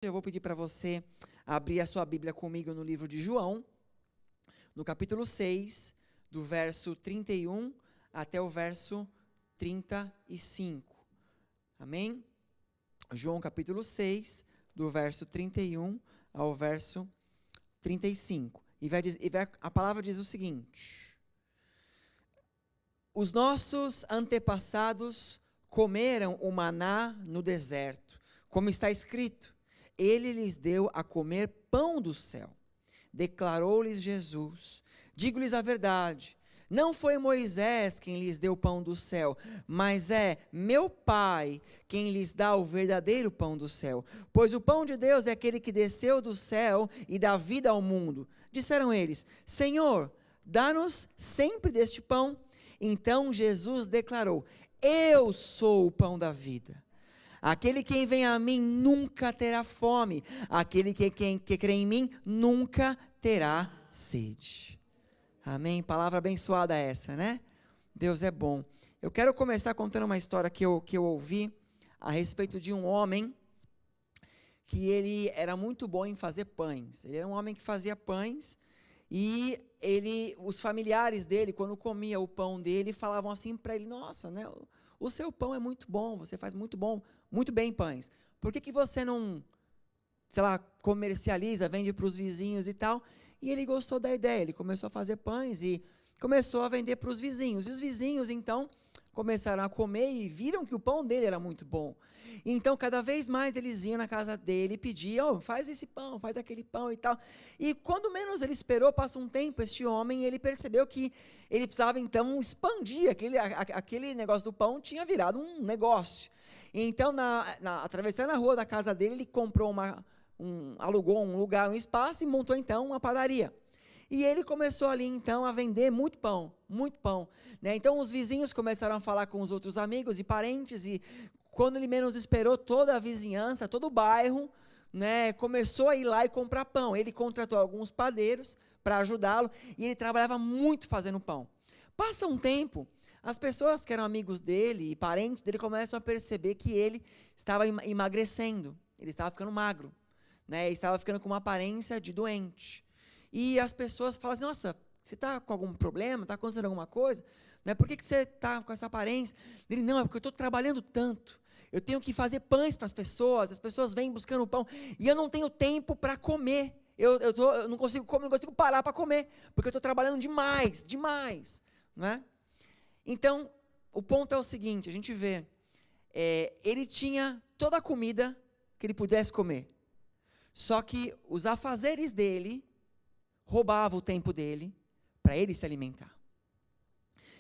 Eu vou pedir para você abrir a sua Bíblia comigo no livro de João, no capítulo 6, do verso 31 até o verso 35. Amém? João capítulo 6, do verso 31 ao verso 35. A palavra diz o seguinte: os nossos antepassados comeram o maná no deserto, como está escrito: ele lhes deu a comer pão do céu. Declarou-lhes Jesus: digo-lhes a verdade, não foi Moisés quem lhes deu o pão do céu, mas é meu Pai quem lhes dá o verdadeiro pão do céu. Pois o pão de Deus é aquele que desceu do céu e dá vida ao mundo. Disseram eles: Senhor, dá-nos sempre deste pão. Então Jesus declarou: eu sou o pão da vida. Aquele que vem a mim nunca terá fome. Aquele que crê em mim nunca terá sede. Amém? Palavra abençoada essa, né? Deus é bom. Eu quero começar contando uma história que eu ouvi a respeito de um homem que ele era muito bom em fazer pães. Ele era um homem que fazia pães e os familiares dele, quando comia o pão dele, falavam assim para ele: nossa, né? O seu pão é muito bom, você faz muito bem pães. Por que você não, sei lá, comercializa, vende para os vizinhos e tal? E ele gostou da ideia, ele começou a fazer pães e começou a vender para os vizinhos. E os vizinhos, então, começaram a comer e viram que o pão dele era muito bom. Então, cada vez mais eles iam na casa dele e pediam: oh, faz esse pão, faz aquele pão e tal. E quando menos ele esperou, passa um tempo, este homem, ele percebeu que ele precisava, então, expandir. Aquele negócio do pão tinha virado um negócio. Então, atravessando a rua da casa dele, ele comprou alugou um lugar, um espaço e montou, então, uma padaria. E ele começou ali, então, a vender muito pão, né? Então, os vizinhos começaram a falar com os outros amigos e parentes, e quando ele menos esperou, toda a vizinhança, todo o bairro, né, começou a ir lá e comprar pão. Ele contratou alguns padeiros para ajudá-lo, e ele trabalhava muito fazendo pão. Passa um tempo, as pessoas que eram amigos dele e parentes dele começam a perceber que ele estava emagrecendo, ele estava ficando magro, né, ele estava ficando com uma aparência de doente. E as pessoas falam assim: nossa, você está com algum problema? Está acontecendo alguma coisa? Né, por que você está com essa aparência? Ele: não, é porque eu estou trabalhando tanto. Eu tenho que fazer pães para as pessoas vêm buscando pão, e eu não tenho tempo para comer. Eu não consigo comer, não consigo parar para comer, porque eu estou trabalhando demais. Né? Então, o ponto é o seguinte, a gente vê, ele tinha toda a comida que ele pudesse comer, só que os afazeres dele roubavam o tempo dele para ele se alimentar.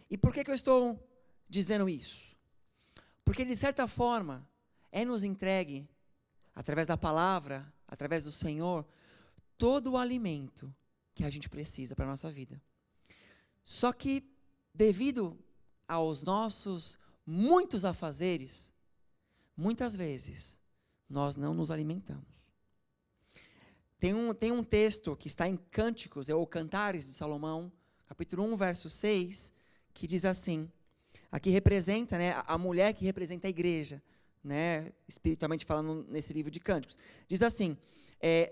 E por que eu estou dizendo isso? Porque, de certa forma, nos entregue, através da palavra, através do Senhor, todo o alimento que a gente precisa para a nossa vida. Só que, devido aos nossos muitos afazeres, muitas vezes, nós não nos alimentamos. Tem um texto que está em Cânticos, ou Cantares de Salomão, capítulo 1, verso 6, que diz assim, aqui representa, né, a mulher que representa a igreja, né, espiritualmente falando nesse livro de Cânticos. Diz assim: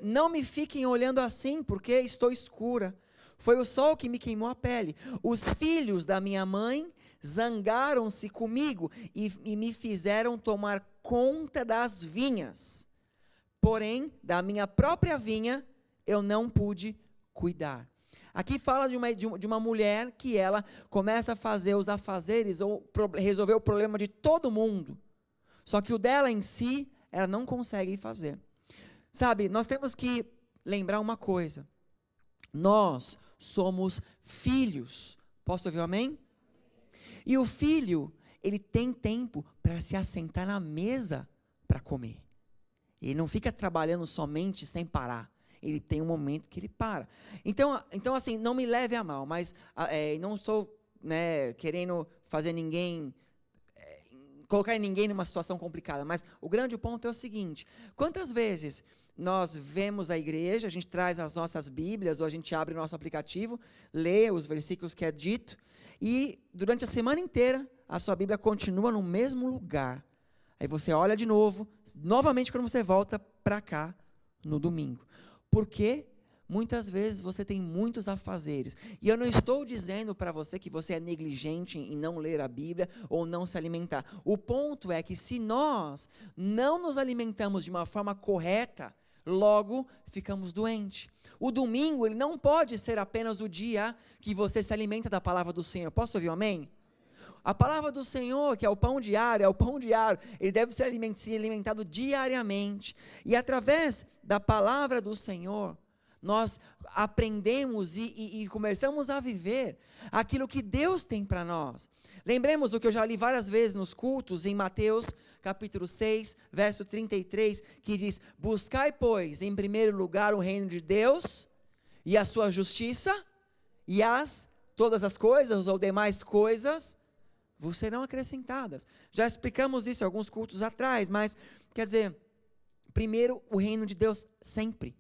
não me fiquem olhando assim, porque estou escura. Foi o sol que me queimou a pele. Os filhos da minha mãe zangaram-se comigo e me fizeram tomar conta das vinhas. Porém, da minha própria vinha, eu não pude cuidar. Aqui fala de uma mulher que ela começa a fazer os afazeres ou resolver o problema de todo mundo. Só que o dela em si, ela não consegue fazer. Sabe, nós temos que lembrar uma coisa. Nós somos filhos. Posso ouvir um amém? E o filho, ele tem tempo para se assentar na mesa para comer. Ele não fica trabalhando somente sem parar. Ele tem um momento que ele para. Então assim, não me leve a mal, mas não estou, né, querendo fazer colocar ninguém numa situação complicada, mas o grande ponto é o seguinte: quantas vezes nós vemos a igreja, a gente traz as nossas Bíblias, ou a gente abre o nosso aplicativo, lê os versículos que é dito, e durante a semana inteira, a sua Bíblia continua no mesmo lugar. Aí você olha de novo, novamente quando você volta para cá no domingo. Porque muitas vezes você tem muitos afazeres. E eu não estou dizendo para você que você é negligente em não ler a Bíblia ou não se alimentar. O ponto é que se nós não nos alimentamos de uma forma correta, logo ficamos doentes. O domingo, ele não pode ser apenas o dia que você se alimenta da palavra do Senhor. Posso ouvir um amém? A palavra do Senhor, que é o pão diário, ele deve ser alimentado diariamente. E através da palavra do Senhor, nós aprendemos e começamos a viver aquilo que Deus tem para nós. Lembremos o que eu já li várias vezes nos cultos, em Mateus capítulo 6, verso 33, que diz: buscai, pois, em primeiro lugar o reino de Deus e a sua justiça, e todas as coisas ou demais coisas vos serão acrescentadas. Já explicamos isso em alguns cultos atrás, mas, quer dizer, primeiro o reino de Deus sempre.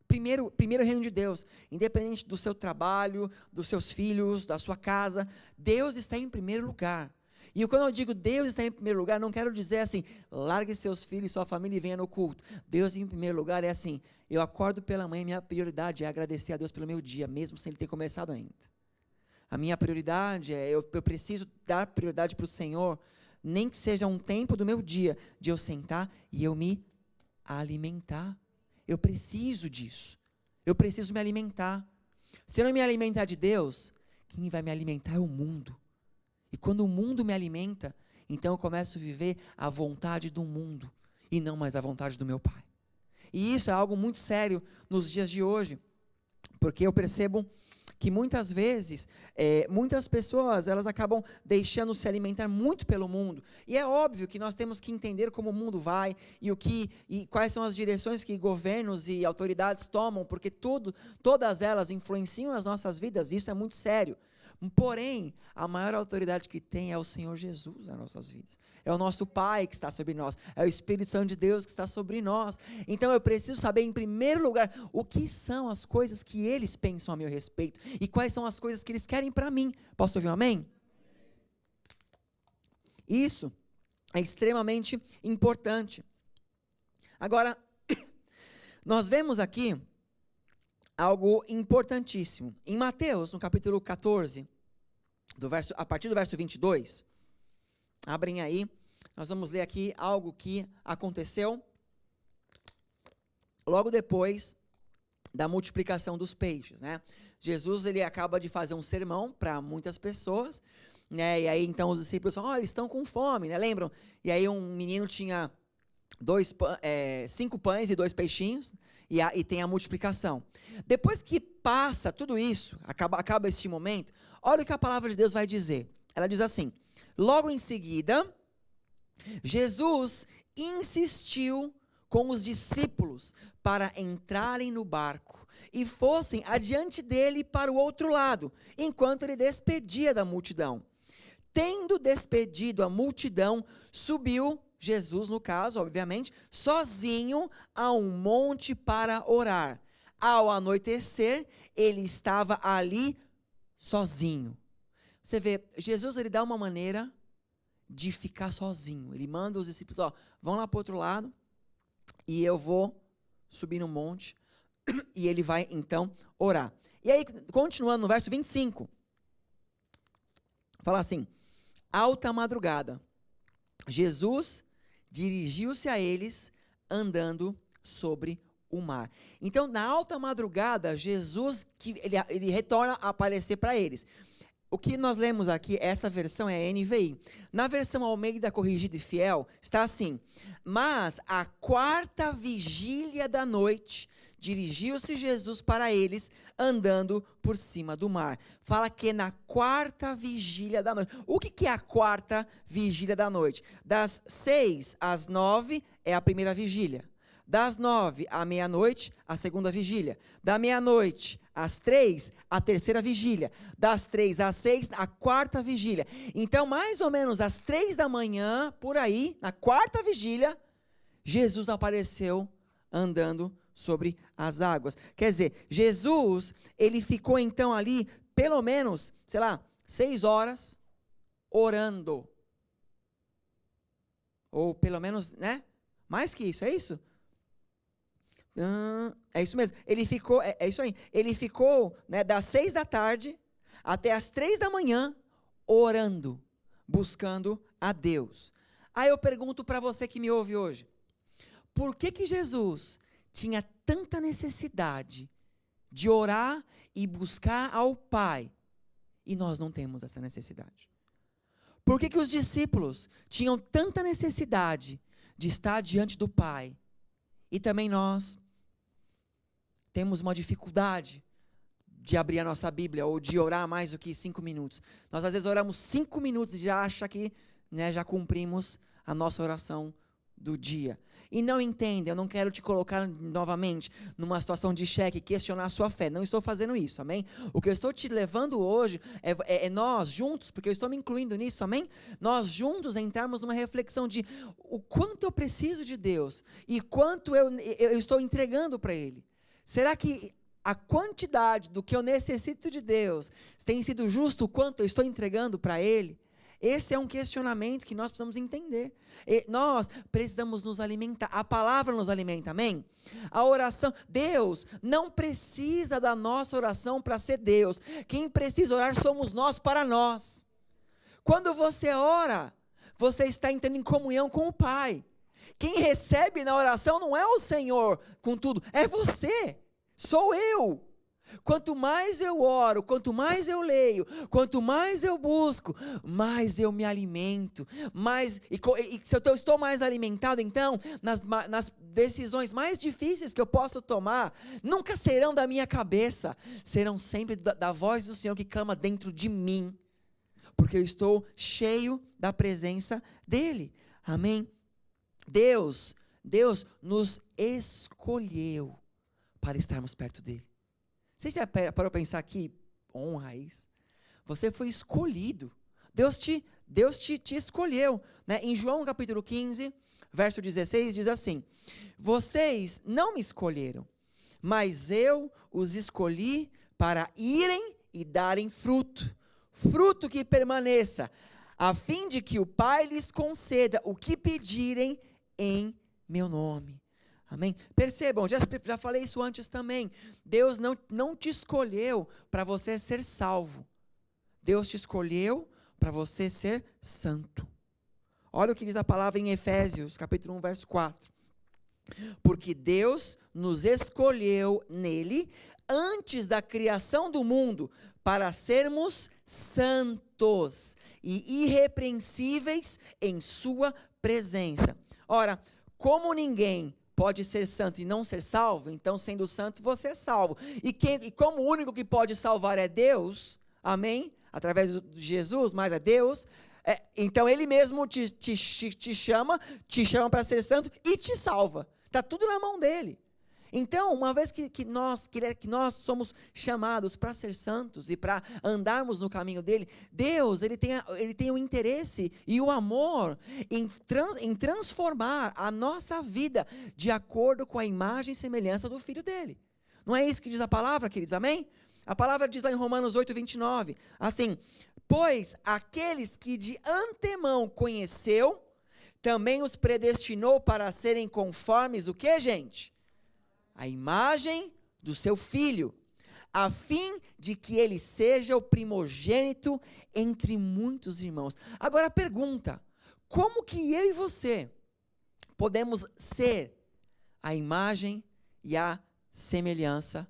Primeiro o reino de Deus, independente do seu trabalho, dos seus filhos, da sua casa, Deus está em primeiro lugar. E quando eu digo Deus está em primeiro lugar, não quero dizer assim, largue seus filhos e sua família e venha no culto. Deus em primeiro lugar é assim, eu acordo pela manhã, minha prioridade é agradecer a Deus pelo meu dia, mesmo sem ele ter começado ainda. A minha prioridade é, eu preciso dar prioridade para o Senhor, nem que seja um tempo do meu dia, de eu sentar e eu me alimentar. Eu preciso disso. Eu preciso me alimentar. Se eu não me alimentar de Deus, quem vai me alimentar é o mundo. E quando o mundo me alimenta, então eu começo a viver a vontade do mundo e não mais a vontade do meu Pai. E isso é algo muito sério nos dias de hoje, porque eu percebo que muitas vezes, muitas pessoas, elas acabam deixando se alimentar muito pelo mundo, e é óbvio que nós temos que entender como o mundo vai, e quais são as direções que governos e autoridades tomam, porque todas elas influenciam as nossas vidas, isso é muito sério. Porém, a maior autoridade que tem é o Senhor Jesus nas nossas vidas. É o nosso Pai que está sobre nós. É o Espírito Santo de Deus que está sobre nós. Então eu preciso saber, em primeiro lugar, o que são as coisas que eles pensam a meu respeito. E quais são as coisas que eles querem para mim. Posso ouvir um amém? Isso é extremamente importante. Agora, nós vemos aqui algo importantíssimo. Em Mateus, no capítulo 14, a partir do verso 22, abrem aí, nós vamos ler aqui algo que aconteceu logo depois da multiplicação dos peixes, né? Jesus, ele acaba de fazer um sermão para muitas pessoas, né? E aí então os discípulos falam, eles estão com fome, né? Lembram? E aí um menino tinha 5 pães e 2 peixinhos, e tem a multiplicação. Depois que passa tudo isso, acaba este momento, olha o que a palavra de Deus vai dizer. Ela diz assim: logo em seguida, Jesus insistiu com os discípulos para entrarem no barco e fossem adiante dele para o outro lado, enquanto ele despedia da multidão. Tendo despedido a multidão, subiu Jesus, no caso, obviamente, sozinho a um monte para orar. Ao anoitecer, ele estava ali sozinho. Você vê, Jesus, ele dá uma maneira de ficar sozinho. Ele manda os discípulos, vão lá para o outro lado, e eu vou subir no monte, e ele vai, então, orar. E aí, continuando no verso 25, fala assim: alta madrugada, Jesus dirigiu-se a eles andando sobre o mar. Então, na alta madrugada, Jesus, ele retorna a aparecer para eles. O que nós lemos aqui, essa versão é NVI. Na versão Almeida Corrigida e Fiel, está assim: mas à 4ª vigília da noite, dirigiu-se Jesus para eles, andando por cima do mar. Fala que na 4ª vigília da noite. O que é a 4ª vigília da noite? Das 6 às 9 é a primeira vigília. Das 9 à meia-noite, a segunda vigília. Da meia-noite às 3, a terceira vigília. Das 3 às 6, a 4ª vigília. Então, mais ou menos às 3 da manhã, por aí, na 4ª vigília, Jesus apareceu andando sobre as águas. Quer dizer, Jesus, ele ficou então ali, pelo menos, 6 horas, orando. Ou pelo menos, né? Mais que isso, é isso? É isso mesmo. Ele ficou, é isso aí. Ele ficou, né, das 6 da tarde até as 3 da manhã, orando, buscando a Deus. Aí eu pergunto para você que me ouve hoje, por que Jesus tinha tanta necessidade de orar e buscar ao Pai, e nós não temos essa necessidade? Por que os discípulos tinham tanta necessidade de estar diante do Pai, e também nós temos uma dificuldade de abrir a nossa Bíblia, ou de orar mais do que 5 minutos. Nós às vezes oramos 5 minutos e já acha que, né, já cumprimos a nossa oração do dia. E não entenda, eu não quero te colocar novamente numa situação de cheque, questionar a sua fé. Não estou fazendo isso, amém? O que eu estou te levando hoje é nós juntos, porque eu estou me incluindo nisso, amém? Nós juntos entrarmos numa reflexão de o quanto eu preciso de Deus e quanto eu estou entregando para Ele. Será que a quantidade do que eu necessito de Deus tem sido justo o quanto eu estou entregando para Ele? Esse é um questionamento que nós precisamos entender. Nós precisamos nos alimentar. A palavra nos alimenta, amém? A oração, Deus não precisa da nossa oração para ser Deus. Quem precisa orar somos nós para nós. Quando você ora, você está entrando em comunhão com o Pai. Quem recebe na oração não é o Senhor, contudo, é você, sou eu. Quanto mais eu oro, quanto mais eu leio, quanto mais eu busco, mais eu me alimento, e se eu estou mais alimentado, então, nas decisões mais difíceis que eu posso tomar, nunca serão da minha cabeça, serão sempre da voz do Senhor que clama dentro de mim, porque eu estou cheio da presença dEle, amém? Deus nos escolheu para estarmos perto dEle. Você já parou para pensar que honra isso? Você foi escolhido. Deus te escolheu. Né? Em João capítulo 15, verso 16, diz assim: vocês não me escolheram, mas eu os escolhi para irem e darem fruto. Fruto que permaneça, a fim de que o Pai lhes conceda o que pedirem em meu nome. Amém? Percebam, já falei isso antes também. Deus não te escolheu para você ser salvo. Deus te escolheu para você ser santo. Olha o que diz a palavra em Efésios, capítulo 1, verso 4. Porque Deus nos escolheu nele, antes da criação do mundo, para sermos santos e irrepreensíveis em sua presença. Ora, como ninguém pode ser santo e não ser salvo, então sendo santo você é salvo, e como o único que pode salvar é Deus, amém, através de Jesus, mas é Deus, então Ele mesmo te chama para ser santo e te salva, está tudo na mão dEle. Então, uma vez que nós somos chamados para ser santos e para andarmos no caminho dEle, Deus, Ele tem o interesse e o amor em transformar a nossa vida de acordo com a imagem e semelhança do Filho dEle. Não é isso que diz a palavra, queridos, amém? A palavra diz lá em Romanos 8, 29, assim: pois aqueles que de antemão conheceu, também os predestinou para serem conformes o que, gente? A imagem do seu Filho, a fim de que ele seja o primogênito entre muitos irmãos. Agora pergunta, como que eu e você podemos ser a imagem e a semelhança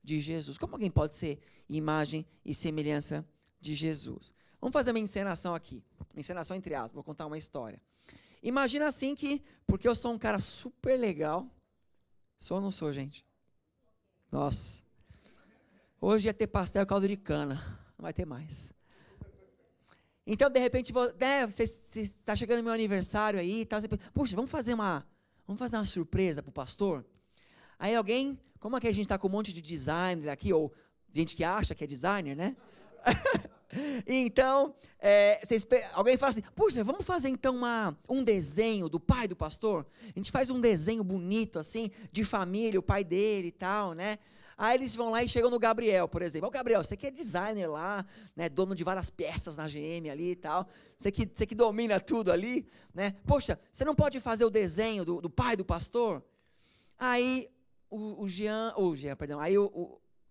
de Jesus? Como alguém pode ser imagem e semelhança de Jesus? Vamos fazer uma encenação aqui, uma encenação entre aspas, vou contar uma história. Imagina assim que, porque eu sou um cara super legal, sou ou não sou, gente? Nossa. Hoje ia ter pastel e caldo de cana. Não vai ter mais. Então, de repente, você está chegando no meu aniversário aí, tá, você pensa, puxa, vamos fazer uma surpresa para o pastor? Aí alguém, como é que a gente está com um monte de designer aqui, ou gente que acha que é designer, né? Então, alguém fala assim, puxa, vamos fazer então um desenho do pai do pastor? A gente faz um desenho bonito assim, de família, o pai dele e tal, né? Aí eles vão lá e chegam no Gabriel, por exemplo. Ô Gabriel, você que é designer lá, né, dono de várias peças na GM ali e tal, você que domina tudo ali, né? Poxa, você não pode fazer o desenho do pai do pastor? Aí o Jean, perdão, aí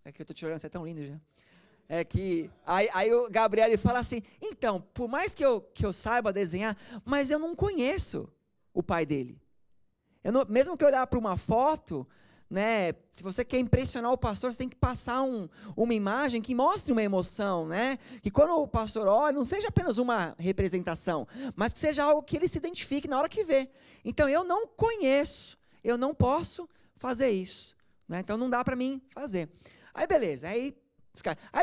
é que eu estou te olhando, você é tão lindo, Jean. É que, aí o Gabriel ele fala assim, então, por mais que eu saiba desenhar, mas eu não conheço o pai dele. Mesmo que eu olhar para uma foto, né, se você quer impressionar o pastor, você tem que passar uma imagem que mostre uma emoção, né, que quando o pastor olha, não seja apenas uma representação, mas que seja algo que ele se identifique na hora que vê. Então, eu não conheço, eu não posso fazer isso, né, então não dá para mim fazer. Aí, beleza, aí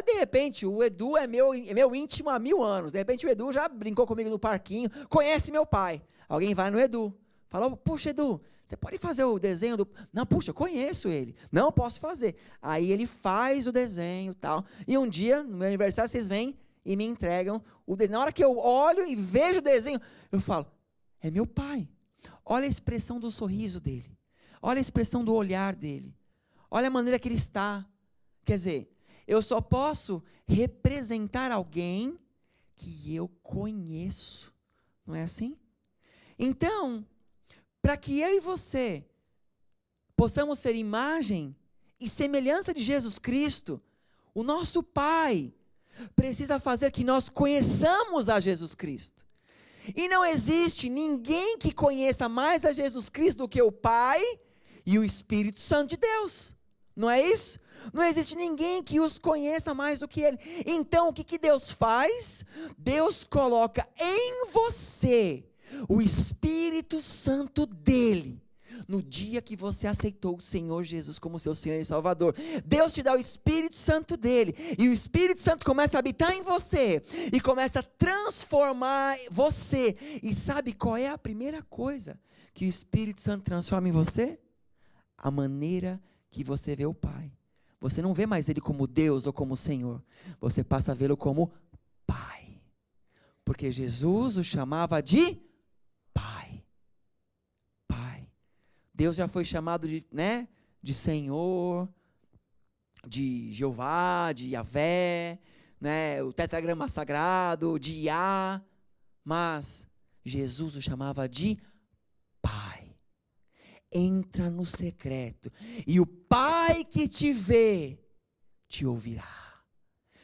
de repente, o Edu é meu íntimo há 1000 anos, de repente o Edu já brincou comigo no parquinho, conhece meu pai, alguém vai no Edu, fala, puxa Edu, você pode fazer o desenho do... Não, puxa, eu conheço ele. Não, eu posso fazer. Aí ele faz o desenho e tal. E um dia, no meu aniversário, vocês vêm e me entregam o desenho. Na hora que eu olho e vejo o desenho, eu falo, é meu pai. Olha a expressão do sorriso dele. Olha a expressão do olhar dele. Olha a maneira que ele está. Quer dizer, eu só posso representar alguém que eu conheço. Não é assim? Então, para que eu e você possamos ser imagem e semelhança de Jesus Cristo, o nosso Pai precisa fazer que nós conheçamos a Jesus Cristo. E não existe ninguém que conheça mais a Jesus Cristo do que o Pai e o Espírito Santo de Deus. Não é isso? Não existe ninguém que os conheça mais do que Ele. Então, o que Deus faz? Deus coloca em você o Espírito Santo dele, no dia que você aceitou o Senhor Jesus como seu Senhor e Salvador. Deus te dá o Espírito Santo dele, e o Espírito Santo começa a habitar em você, e começa a transformar você. E sabe qual é a primeira coisa que o Espírito Santo transforma em você? A maneira que você vê o Pai. Você não vê mais ele como Deus ou como Senhor, você passa a vê-lo como Pai, porque Jesus o chamava de Pai. Pai. Deus já foi chamado de Senhor, de Jeová, de Yahvé, o tetragrama sagrado, de Yah, mas Jesus o chamava de Pai. Entra no secreto, e o Pai que te vê, te ouvirá.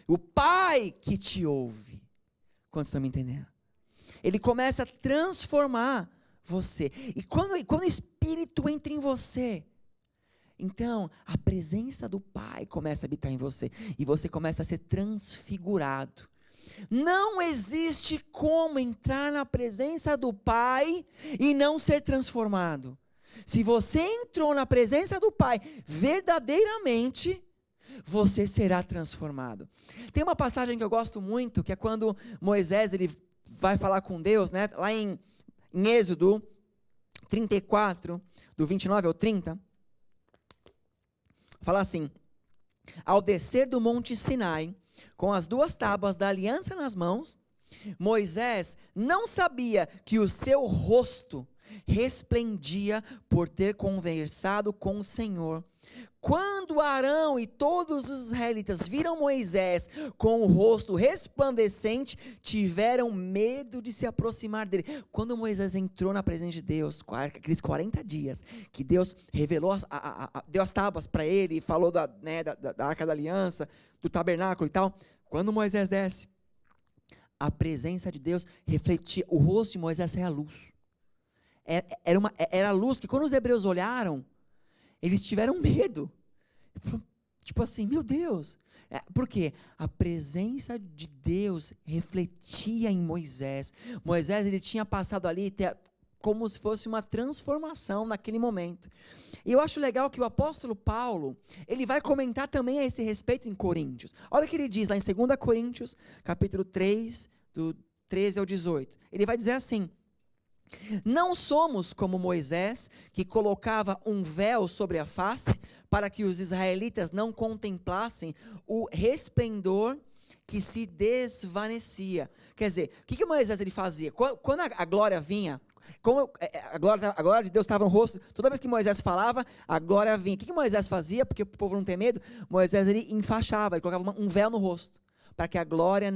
O Pai que te ouve. Quantos estão me entendendo? Ele começa a transformar você. E quando o Espírito entra em você, então a presença do Pai começa a habitar em você. E você começa a ser transfigurado. Não existe como entrar na presença do Pai e não ser transformado. Se você entrou na presença do Pai verdadeiramente, você será transformado. Tem uma passagem que eu gosto muito, que é quando Moisés ele vai falar com Deus, lá em Êxodo 34, do 29 ao 30, fala assim: ao descer do monte Sinai, com as 2 tábuas da aliança nas mãos, Moisés não sabia que o seu rosto resplendia por ter conversado com o Senhor. Quando Arão e todos os israelitas viram Moisés com o rosto resplandecente, tiveram medo de se aproximar dele. Quando Moisés entrou na presença de Deus, aqueles 40 dias, que Deus revelou, deu as tábuas para ele, falou da Arca da Aliança, do tabernáculo e tal. Quando Moisés desce, a presença de Deus refletia, o rosto de Moisés era a luz. Era a luz que quando os hebreus olharam, eles tiveram medo. Tipo assim, meu Deus. Por quê? A presença de Deus refletia em Moisés. Moisés, ele tinha passado ali como se fosse uma transformação naquele momento. E eu acho legal que o apóstolo Paulo, ele vai comentar também a esse respeito em Coríntios. Olha o que ele diz lá em 2 Coríntios, capítulo 3, do 13 ao 18. Ele vai dizer assim: não somos como Moisés, que colocava um véu sobre a face, para que os israelitas não contemplassem o resplendor que se desvanecia. Quer dizer, o que Moisés ele fazia? Quando a glória vinha, como a glória de Deus estava no rosto, toda vez que Moisés falava, a glória vinha. O que Moisés fazia? Porque o povo não tem medo, Moisés ele enfaixava, ele colocava um véu no rosto, para que a glória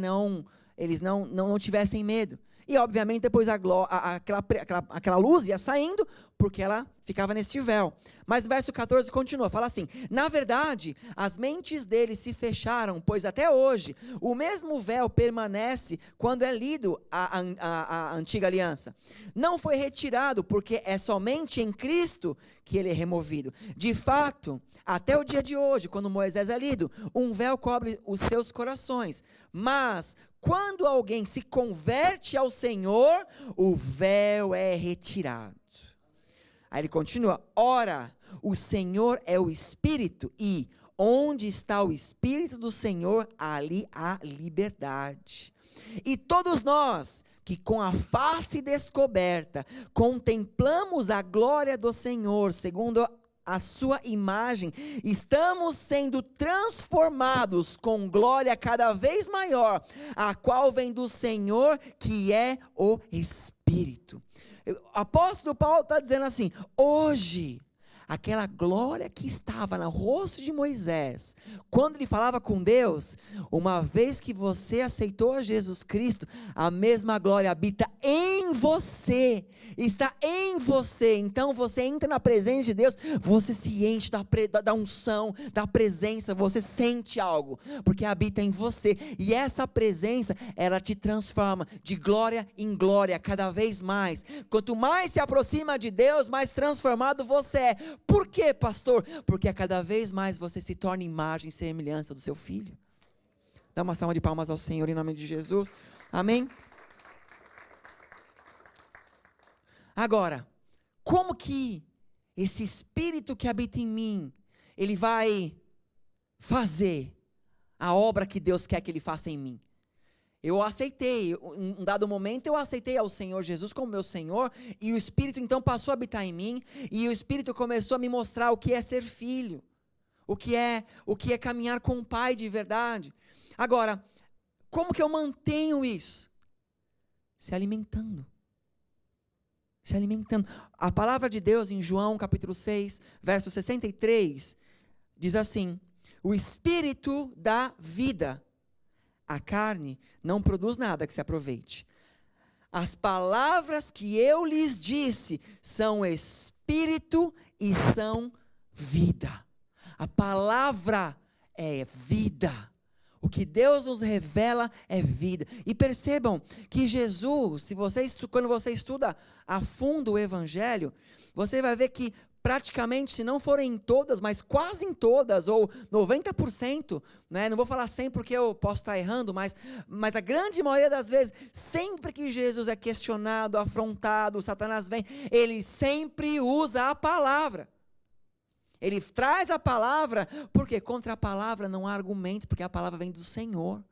eles não tivessem medo. E obviamente depois aquela luz ia saindo, o porque ela ficava nesse véu. Mas o verso 14 continua, fala assim: na verdade, as mentes deles se fecharam, pois até hoje o mesmo véu permanece quando é lido a antiga aliança. Não foi retirado, porque é somente em Cristo que ele é removido. De fato, até o dia de hoje, quando Moisés é lido, um véu cobre os seus corações. Mas quando alguém se converte ao Senhor, o véu é retirado. Aí ele continua: ora, o Senhor é o Espírito, e onde está o Espírito do Senhor, ali há liberdade. E todos nós, que com a face descoberta, contemplamos a glória do Senhor, segundo a sua imagem, estamos sendo transformados com glória cada vez maior, a qual vem do Senhor, que é o Espírito. O apóstolo Paulo está dizendo assim: hoje, aquela glória que estava no rosto de Moisés, quando ele falava com Deus, uma vez que você aceitou a Jesus Cristo, a mesma glória habita em você, está em você. Então você entra na presença de Deus, você se enche da unção, da presença, você sente algo, porque habita em você, e essa presença, ela te transforma de glória em glória, cada vez mais. Quanto mais se aproxima de Deus, mais transformado você é. Por quê, pastor? Porque a cada vez mais você se torna imagem e semelhança do seu Filho. Dá uma salva de palmas ao Senhor em nome de Jesus. Amém? Agora, como que esse Espírito que habita em mim, ele vai fazer a obra que Deus quer que ele faça em mim? Eu aceitei, em um dado momento eu aceitei ao Senhor Jesus como meu Senhor, e o Espírito então passou a habitar em mim, e o Espírito começou a me mostrar o que é ser filho, o que é caminhar com o Pai de verdade. Agora, como que eu mantenho isso? Se alimentando. Se alimentando. A palavra de Deus em João capítulo 6, verso 63, diz assim: o Espírito dá vida, a carne não produz nada que se aproveite. As palavras que eu lhes disse são espírito e são vida. A palavra é vida. O que Deus nos revela é vida. E percebam que Jesus, quando você estuda a fundo o Evangelho, você vai ver que praticamente, se não forem em todas, mas quase em todas, ou 90%, né? Não vou falar 100% porque eu posso estar errando, mas a grande maioria das vezes, sempre que Jesus é questionado, afrontado, Satanás vem, ele sempre usa a palavra. Ele traz a palavra, porque contra a palavra não há argumento, porque a palavra vem do Senhor.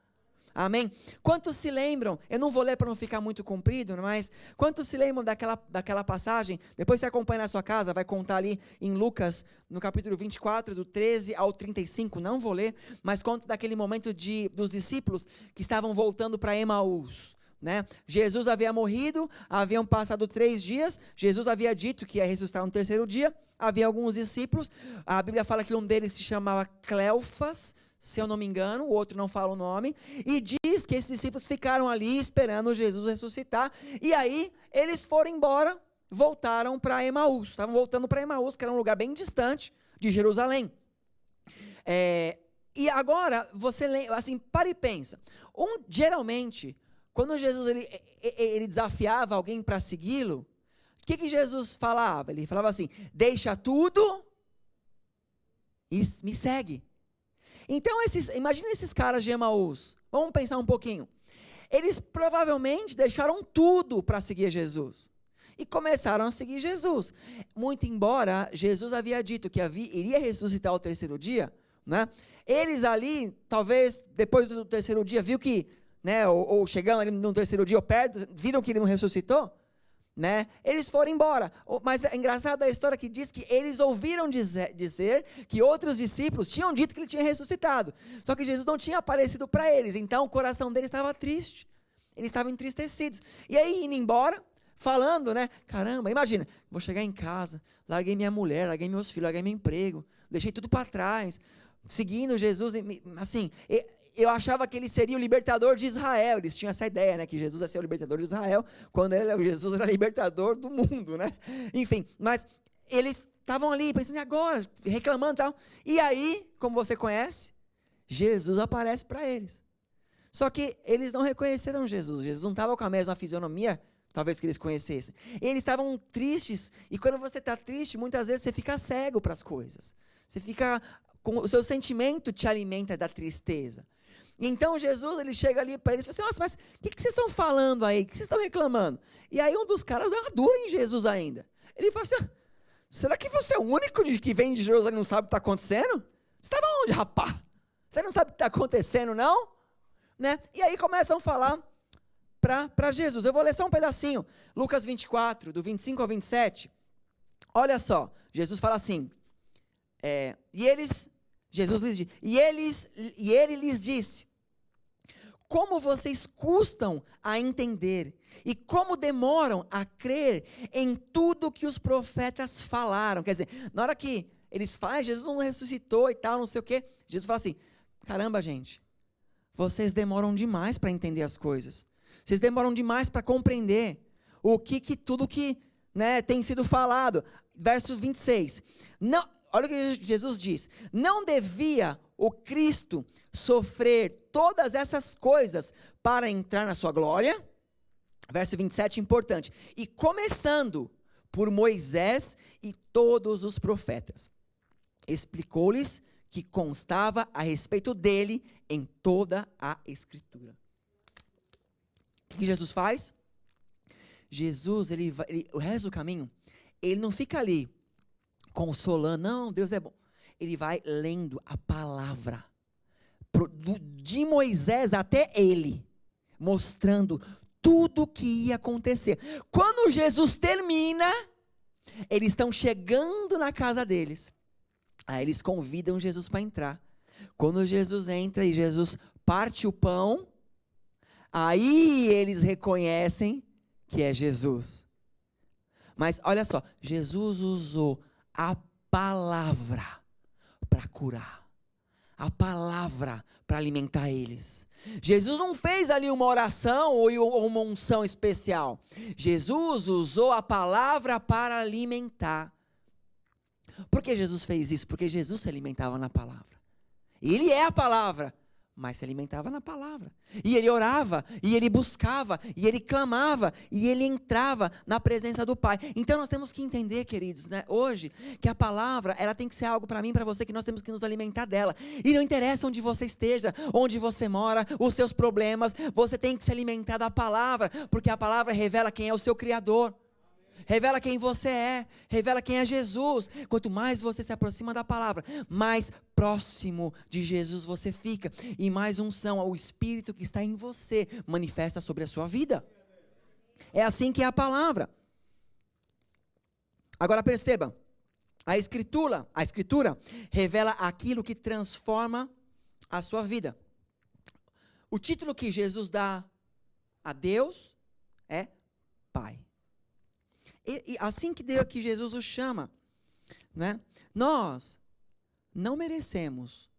Amém? Quantos se lembram, eu não vou ler para não ficar muito comprido, mas quantos se lembram daquela passagem? Depois você acompanha na sua casa, vai contar ali em Lucas, no capítulo 24, do 13 ao 35, não vou ler, mas conta daquele momento dos discípulos que estavam voltando para Emaús, né? Jesus havia morrido, haviam passado 3 dias, Jesus havia dito que ia ressuscitar no 3º dia, havia alguns discípulos, a Bíblia fala que um deles se chamava Cleofas, se eu não me engano, o outro não fala o nome, e diz que esses discípulos ficaram ali esperando Jesus ressuscitar, e aí eles foram embora, voltaram para Emaús, estavam voltando para Emaús, que era um lugar bem distante de Jerusalém. E agora, você assim, para e pensa, geralmente, quando Jesus ele desafiava alguém para segui-lo, o que Jesus falava? Ele falava assim: deixa tudo e me segue. Então, imagina esses caras de Emaús, vamos pensar um pouquinho, eles provavelmente deixaram tudo para seguir Jesus, e começaram a seguir Jesus, muito embora Jesus havia dito que iria ressuscitar ao 3º dia, né? Eles ali, talvez, depois do 3º dia, viu que, né, ou chegando ali no 3º dia, ou perto, viram que ele não ressuscitou, né? Eles foram embora, mas é engraçado a história que diz que eles ouviram dizer que outros discípulos tinham dito que ele tinha ressuscitado, só que Jesus não tinha aparecido para eles, então o coração deles estava triste, eles estavam entristecidos, e aí indo embora, falando, né, caramba, imagina, vou chegar em casa, larguei minha mulher, larguei meus filhos, larguei meu emprego, deixei tudo para trás, seguindo Jesus, assim, eu achava que ele seria o libertador de Israel. Eles tinham essa ideia, né, que Jesus ia ser o libertador de Israel, quando Jesus era libertador do mundo, né? Enfim, mas eles estavam ali pensando, e agora? Reclamando e tal. E aí, como você conhece, Jesus aparece para eles. Só que eles não reconheceram Jesus. Jesus não estava com a mesma fisionomia, talvez que eles conhecessem. Eles estavam tristes, e quando você está triste, muitas vezes você fica cego para as coisas. Você fica, o seu sentimento te alimenta da tristeza. Então Jesus, ele chega ali para eles e fala assim, nossa, mas o que vocês estão falando aí? O que vocês estão reclamando? E aí um dos caras dá uma dura em Jesus ainda. Ele fala assim, será que você é o único que vem de Jerusalém e não sabe o que está acontecendo? Você estava onde, rapaz? Você não sabe o que está acontecendo, não? Né? E aí começam a falar para Jesus. Eu vou ler só um pedacinho. Lucas 24, do 25 ao 27. Olha só, Jesus fala assim, Jesus lhes disse, e ele lhes disse, como vocês custam a entender e como demoram a crer em tudo que os profetas falaram. Quer dizer, na hora que eles falam, Jesus não ressuscitou e tal, não sei o quê, Jesus fala assim, caramba, gente, vocês demoram demais para entender as coisas. Vocês demoram demais para compreender tudo que, né, tem sido falado. Verso 26. Não, olha o que Jesus diz. Não devia o Cristo sofrer todas essas coisas para entrar na sua glória? Verso 27, importante. E começando por Moisés e todos os profetas. Explicou-lhes que constava a respeito dele em toda a Escritura. O que Jesus faz? Jesus, o resto do caminho, ele não fica ali consolando, não, Deus é bom. Ele vai lendo a palavra, de Moisés até ele, mostrando tudo o que ia acontecer. Quando Jesus termina, eles estão chegando na casa deles. Aí eles convidam Jesus para entrar. Quando Jesus entra e Jesus parte o pão, aí eles reconhecem que é Jesus. Mas olha só, Jesus usou a palavra para curar. A palavra para alimentar eles. Jesus não fez ali uma oração ou uma unção especial. Jesus usou a palavra para alimentar. Por que Jesus fez isso? Porque Jesus se alimentava na palavra. Ele é a palavra, mas se alimentava na palavra. E ele orava, e ele buscava, e ele clamava, e ele entrava na presença do Pai. Então nós temos que entender, queridos, né, hoje, que a palavra, ela tem que ser algo para mim, para você, que nós temos que nos alimentar dela. E não interessa onde você esteja, onde você mora, os seus problemas, você tem que se alimentar da palavra, porque a palavra revela quem é o seu Criador. Revela quem você é, revela quem é Jesus. Quanto mais você se aproxima da palavra, mais próximo de Jesus você fica, e mais unção, o Espírito que está em você manifesta sobre a sua vida. É assim que é a palavra. Agora perceba, a escritura revela aquilo que transforma a sua vida. O título que Jesus dá a Deus é Pai. E assim que Jesus o chama, né? Nós não merecemos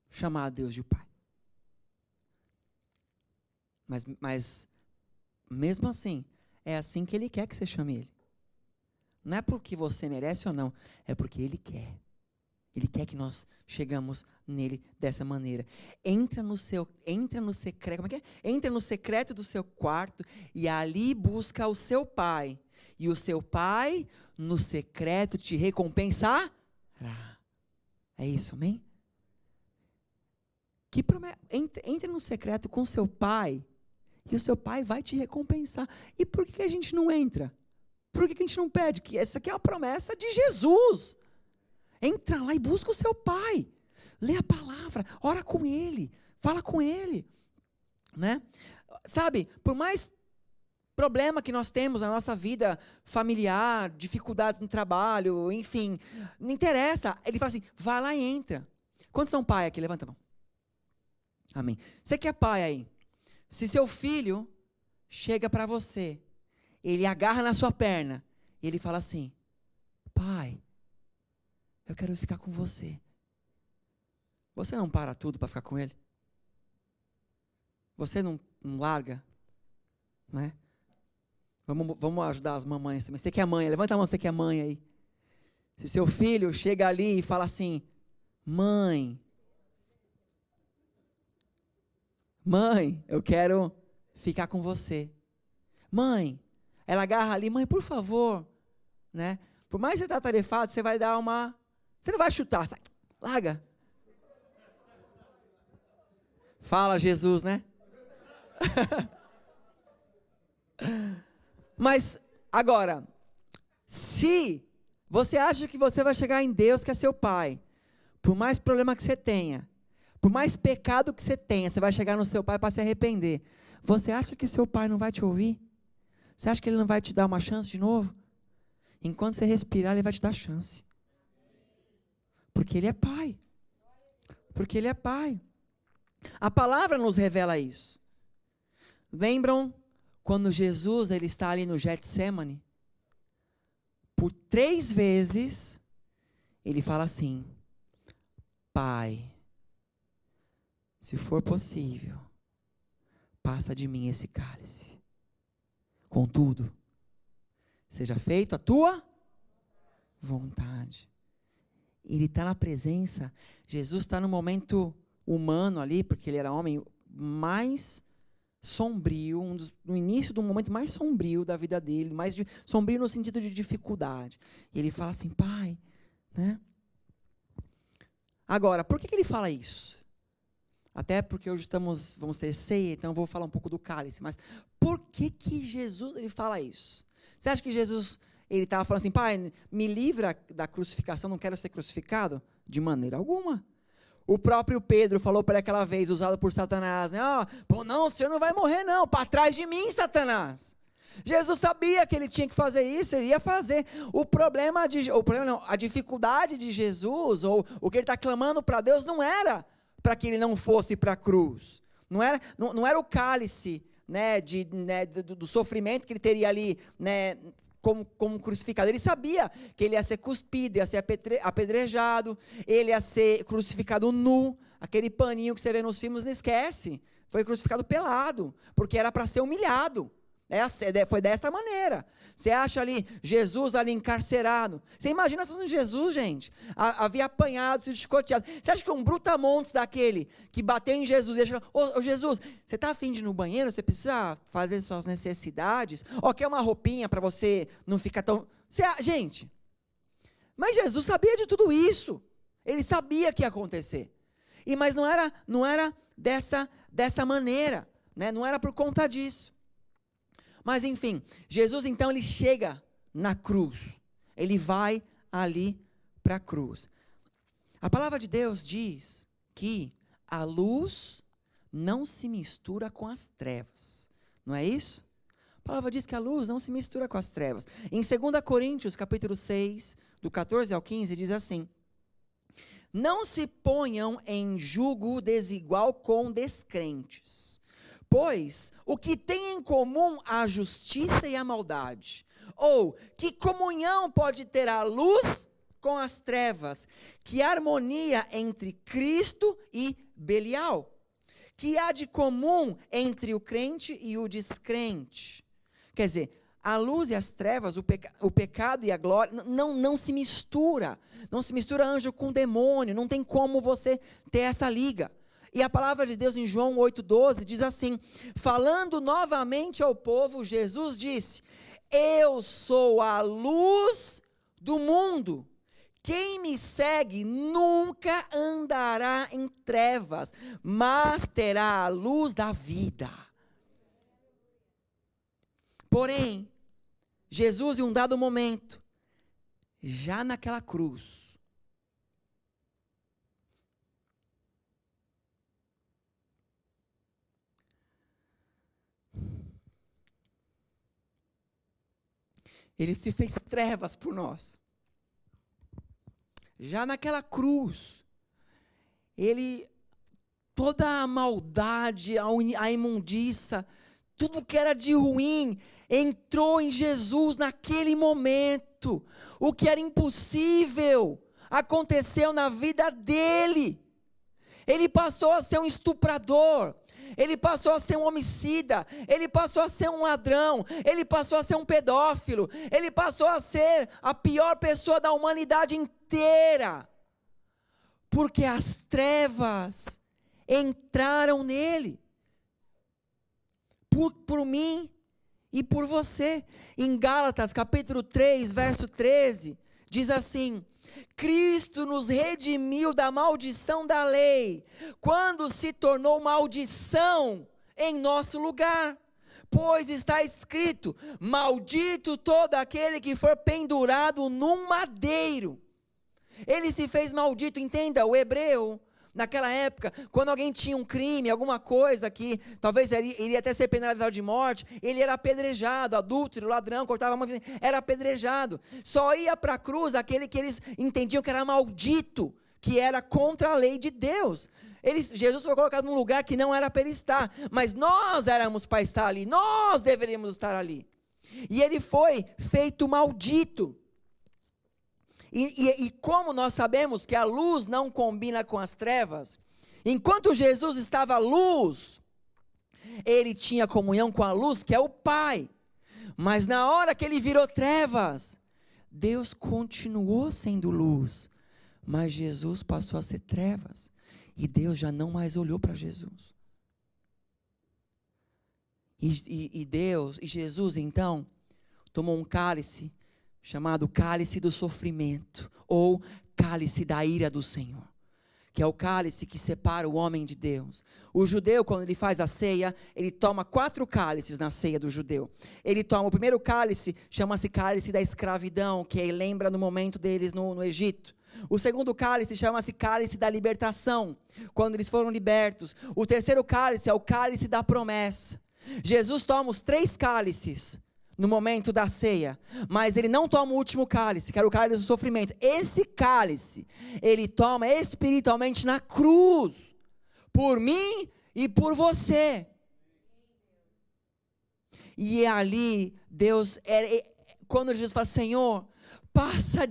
chamar a Deus de Pai. Mas mesmo assim, é assim que Ele quer que você chame Ele. Não é porque você merece ou não, é porque Ele quer. Ele quer que nós chegamos nele dessa maneira. Entra no secreto, como é que é? Entra no secreto do seu quarto e ali busca o seu Pai. E o seu Pai, no secreto, te recompensará. É isso, amém? Entre no secreto com seu Pai, e o seu Pai vai te recompensar. E por que a gente não entra? Por que a gente não pede? Que essa aqui é a promessa de Jesus. Entra lá e busca o seu Pai. Lê a palavra, ora com Ele, fala com Ele. Né? Sabe, por mais problema que nós temos na nossa vida familiar, dificuldades no trabalho, enfim, não interessa. Ele fala assim, vai lá e entra. Quantos são pai aqui? Levanta a mão. Amém. Você que é pai aí, se seu filho chega para você, ele agarra na sua perna, e ele fala assim, pai, eu quero ficar com você. Você não para tudo para ficar com ele? Você não larga, né? Vamos ajudar as mamães também. Você que é mãe, levanta a mão, você que é mãe aí. Se seu filho chega ali e fala assim, mãe, eu quero ficar com você. Mãe, ela agarra ali, mãe, por favor, né? Por mais que você está atarefado, você vai dar você não vai chutar, sai, larga. Fala Jesus, né? Mas, agora, se você acha que você vai chegar em Deus, que é seu pai, por mais problema que você tenha, por mais pecado que você tenha, você vai chegar no seu pai para se arrepender. Você acha que seu pai não vai te ouvir? Você acha que ele não vai te dar uma chance de novo? Enquanto você respirar, ele vai te dar chance. Porque ele é pai. Porque ele é pai. A palavra nos revela isso. Lembram quando Jesus ele está ali no Getsemane? Por 3 vezes, ele fala assim, Pai, se for possível, passa de mim esse cálice. Contudo, seja feito a tua vontade. Ele está na presença, Jesus está no momento humano ali, porque ele era homem mais sombrio, no início do momento mais sombrio da vida dele, sombrio no sentido de dificuldade. E ele fala assim, Pai, né? Agora, por que ele fala isso? Até porque hoje vamos ter ceia, então eu vou falar um pouco do cálice, mas por que Jesus ele fala isso? Você acha que Jesus ele estava falando assim, Pai, me livra da crucificação, não quero ser crucificado? De maneira alguma. O próprio Pedro falou para aquela vez, usado por Satanás, né? Pô, não, o senhor não vai morrer não, para trás de mim, Satanás. Jesus sabia que ele tinha que fazer isso, ele ia fazer. A dificuldade de Jesus, ou o que ele está clamando para Deus, não era para que ele não fosse para a cruz. Não era o cálice, né, do sofrimento que ele teria ali, né, como crucificado. Ele sabia que ele ia ser cuspido, ia ser apedrejado, ele ia ser crucificado nu, aquele paninho que você vê nos filmes, não esquece, foi crucificado pelado, porque era para ser humilhado. Foi dessa maneira. Você acha ali, Jesus ali encarcerado, você imagina se fosse Jesus, gente, havia apanhado, sido chicoteado, você acha que um brutamontes daquele, que bateu em Jesus, e falou, Jesus, você está afim de ir no banheiro, você precisa fazer suas necessidades, quer uma roupinha para você não ficar tão, gente, mas Jesus sabia de tudo isso, ele sabia que ia acontecer, mas não era dessa maneira, né? Não era por conta disso. Mas enfim, Jesus então ele chega na cruz, ele vai ali para a cruz. A palavra de Deus diz que a luz não se mistura com as trevas, não é isso? A palavra diz que a luz não se mistura com as trevas. Em 2 Coríntios capítulo 6, do 14 ao 15, diz assim, não se ponham em julgo desigual com descrentes, pois o que tem em comum a justiça e a maldade? Ou que comunhão pode ter a luz com as trevas? Que harmonia entre Cristo e Belial? Que há de comum entre o crente e o descrente? Quer dizer, a luz e as trevas, o pecado e a glória, não se mistura. Não se mistura anjo com demônio, não tem como você ter essa liga. E a palavra de Deus em João 8,12 diz assim, falando novamente ao povo, Jesus disse, eu sou a luz do mundo, quem me segue nunca andará em trevas, mas terá a luz da vida. Porém, Jesus em um dado momento, já naquela cruz, ele se fez trevas por nós. Já naquela cruz, toda a maldade, a imundícia, tudo que era de ruim, entrou em Jesus naquele momento. O que era impossível, aconteceu na vida dele. Ele passou a ser um estuprador. ele passou a ser um homicida, ele passou a ser um ladrão, ele passou a ser um pedófilo, ele passou a ser a pior pessoa da humanidade inteira, porque as trevas entraram nele, por mim e por você. Em Gálatas capítulo 3, verso 13, diz assim: Cristo nos redimiu da maldição da lei, quando se tornou maldição em nosso lugar. Pois está escrito: maldito todo aquele que for pendurado num madeiro. Ele se fez maldito, entenda, o hebreu, naquela época, quando alguém tinha um crime, alguma coisa que talvez iria até ser penalizado de morte, ele era apedrejado, adúltero, ladrão, cortava a mão, era apedrejado. Só ia para a cruz aquele que eles entendiam que era maldito, que era contra a lei de Deus. Jesus foi colocado num lugar que não era para ele estar, mas nós éramos para estar ali, nós deveríamos estar ali. E ele foi feito maldito. E como nós sabemos que a luz não combina com as trevas, enquanto Jesus estava luz, ele tinha comunhão com a luz, que é o Pai. Mas na hora que ele virou trevas, Deus continuou sendo luz, mas Jesus passou a ser trevas, e Deus já não mais olhou para Jesus. E Jesus então tomou um cálice, chamado cálice do sofrimento, ou cálice da ira do Senhor, que é o cálice que separa o homem de Deus. O judeu, quando ele faz a ceia, ele toma 4 cálices na ceia do judeu. Ele toma o primeiro cálice, chama-se cálice da escravidão, que lembra no momento deles no Egito. O segundo cálice chama-se cálice da libertação, quando eles foram libertos. O terceiro cálice é o cálice da promessa. Jesus toma os 3 cálices no momento da ceia, mas ele não toma o último cálice, que era o cálice do sofrimento. Esse cálice, ele toma espiritualmente na cruz, por mim e por você. E ali, quando Jesus fala: Senhor, passa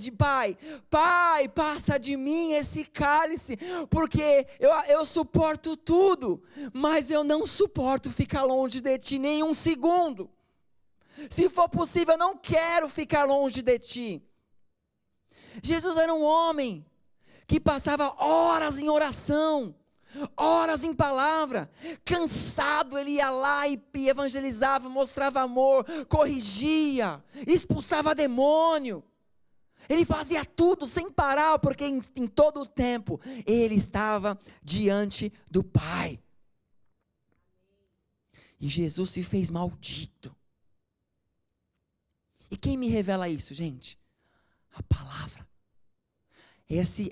de mim esse cálice, porque eu suporto tudo, mas eu não suporto ficar longe de ti nem um segundo. Se for possível, eu não quero ficar longe de ti. Jesus era um homem que passava horas em oração, horas em palavra, cansado, ele ia lá e evangelizava, mostrava amor, corrigia, expulsava demônio. Ele fazia tudo sem parar, porque em todo o tempo ele estava diante do Pai. E Jesus se fez maldito. E quem me revela isso, gente? A palavra. Esse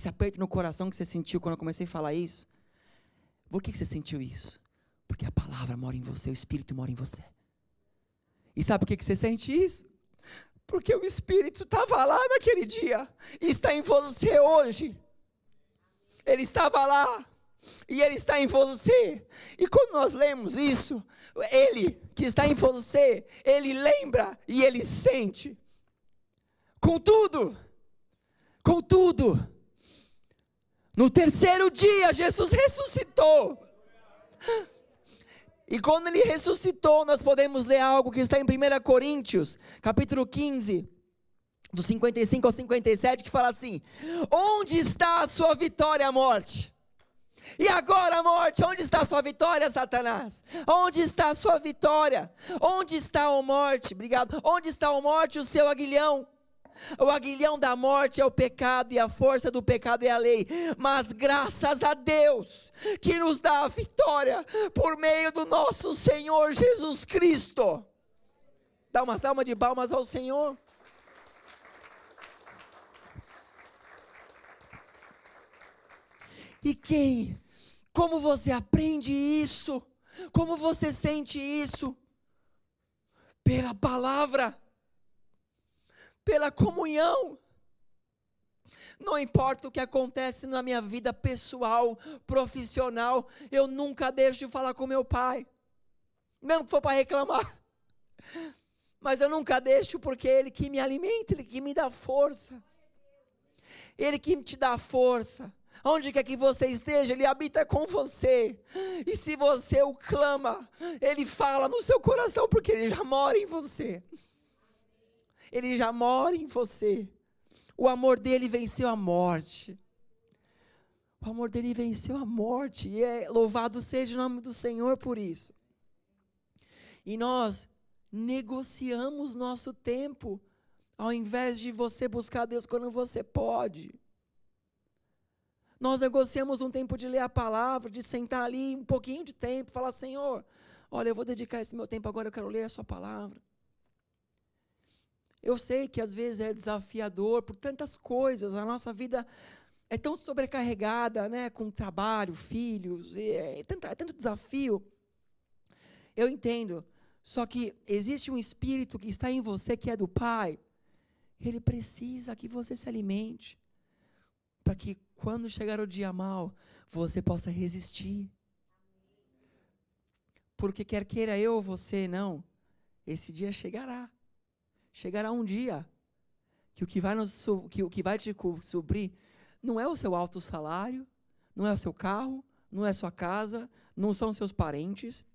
aperto no coração que você sentiu quando eu comecei a falar isso. Por que você sentiu isso? Porque a palavra mora em você, o Espírito mora em você. E sabe por que você sente isso? Porque o Espírito estava lá naquele dia e está em você hoje. Ele estava lá e ele está em você. E quando nós lemos isso, ele que está em você, ele lembra e ele sente. Contudo, no terceiro dia Jesus ressuscitou. E quando ele ressuscitou, nós podemos ler algo que está em 1 Coríntios, capítulo 15, do 55 ao 57, que fala assim: onde está a sua vitória, morte? E agora, morte, onde está a sua vitória, Satanás? Onde está a sua vitória? Onde está a morte? Obrigado. Onde está a morte, o seu aguilhão? O aguilhão da morte é o pecado, e a força do pecado é a lei. Mas graças a Deus, que nos dá a vitória, por meio do nosso Senhor Jesus Cristo. Dá uma salva de palmas ao Senhor. E como você aprende isso? Como você sente isso? Pela palavra, pela comunhão. Não importa o que acontece na minha vida pessoal, profissional, eu nunca deixo de falar com meu pai, mesmo que for para reclamar, mas eu nunca deixo, porque é Ele que me alimenta, Ele que me dá força, Ele que te dá força. Onde quer que você esteja, Ele habita com você. E se você o clama, Ele fala no seu coração, porque Ele já mora em você. Ele já mora em você. O amor dele venceu a morte. O amor dele venceu a morte. E louvado seja o nome do Senhor por isso. E nós negociamos nosso tempo, ao invés de você buscar Deus quando você pode. Nós negociamos um tempo de ler a palavra, de sentar ali um pouquinho de tempo, falar: Senhor, olha, eu vou dedicar esse meu tempo agora, eu quero ler a sua palavra. Eu sei que às vezes é desafiador por tantas coisas, a nossa vida é tão sobrecarregada, né, com trabalho, filhos, é tanto desafio. Eu entendo, só que existe um espírito que está em você, que é do Pai. Ele precisa que você se alimente, para que quando chegar o dia mau, você possa resistir. Porque quer queira eu ou você, não, esse dia chegará. Chegará um dia que o que vai te suprir não é o seu alto salário, não é o seu carro, não é a sua casa, não são seus parentes,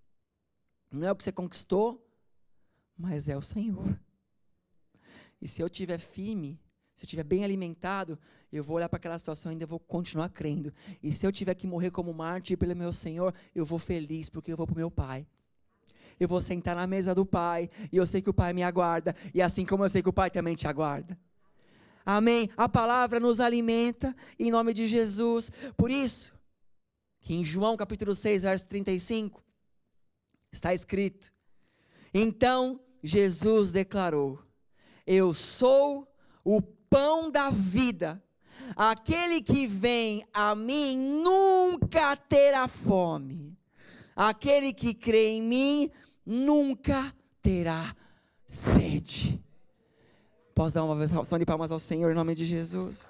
não é o que você conquistou, mas é o Senhor. E se eu estiver firme, se eu estiver bem alimentado, eu vou olhar para aquela situação e ainda vou continuar crendo. E se eu tiver que morrer como mártir pelo meu Senhor, eu vou feliz, porque eu vou para o meu Pai. Eu vou sentar na mesa do Pai, e eu sei que o Pai me aguarda, e assim como eu sei que o Pai também te aguarda. Amém? A palavra nos alimenta, em nome de Jesus. Por isso, que em João capítulo 6, verso 35, está escrito: então Jesus declarou: eu sou o pão da vida, aquele que vem a mim nunca terá fome, aquele que crê em mim nunca terá sede. Posso dar uma salva de palmas ao Senhor em nome de Jesus?